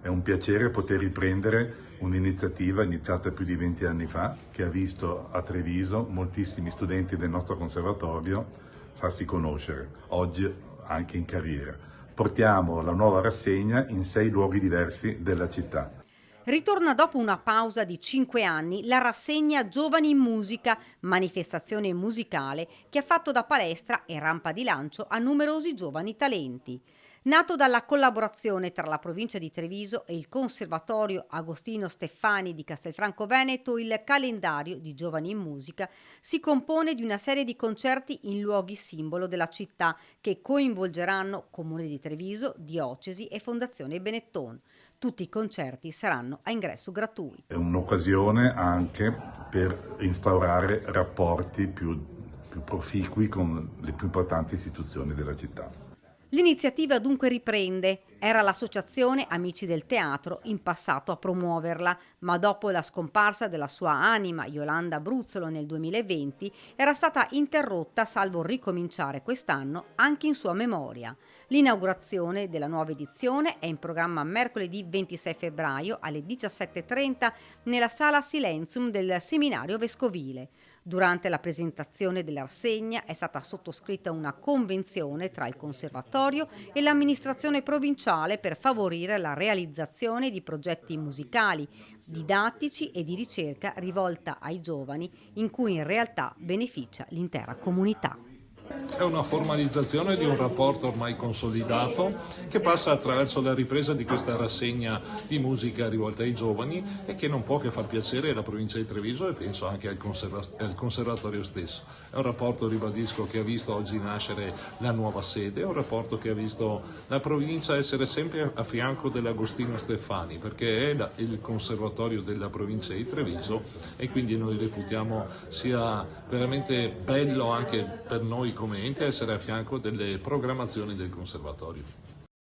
È un piacere poter riprendere un'iniziativa iniziata più di 20 anni fa, che ha visto a Treviso moltissimi studenti del nostro conservatorio farsi conoscere, oggi anche in carriera. Portiamo la nuova rassegna in 6 luoghi diversi della città. Ritorna dopo una pausa di 5 anni la rassegna Giovani in Musica, manifestazione musicale che ha fatto da palestra e rampa di lancio a numerosi giovani talenti. Nato dalla collaborazione tra la provincia di Treviso e il Conservatorio Agostino Steffani di Castelfranco Veneto, il calendario di Giovani in Musica si compone di una serie di concerti in luoghi simbolo della città che coinvolgeranno Comune di Treviso, Diocesi e Fondazione Benetton. Tutti i concerti saranno a ingresso gratuito. È un'occasione anche per instaurare rapporti più proficui con le più importanti istituzioni della città. L'iniziativa dunque riprende. Era l'associazione Amici del Teatro in passato a promuoverla, ma dopo la scomparsa della sua anima, Yolanda Bruzzolo, nel 2020, era stata interrotta salvo ricominciare quest'anno anche in sua memoria. L'inaugurazione della nuova edizione è in programma mercoledì 26 febbraio alle 17:30 nella Sala Silenzium del Seminario Vescovile. Durante la presentazione della rassegna è stata sottoscritta una convenzione tra il Conservatorio e l'amministrazione provinciale per favorire la realizzazione di progetti musicali, didattici e di ricerca rivolta ai giovani, in cui in realtà beneficia l'intera comunità. È una formalizzazione di un rapporto ormai consolidato che passa attraverso la ripresa di questa rassegna di musica rivolta ai giovani e che non può che far piacere alla provincia di Treviso e penso anche al conservatorio stesso. È un rapporto, ribadisco, che ha visto oggi nascere la nuova sede, è un rapporto che ha visto la provincia essere sempre a fianco dell'Agostino Steffani, perché è il conservatorio della provincia di Treviso e quindi noi reputiamo sia veramente bello anche per noi come ente essere a fianco delle programmazioni del conservatorio.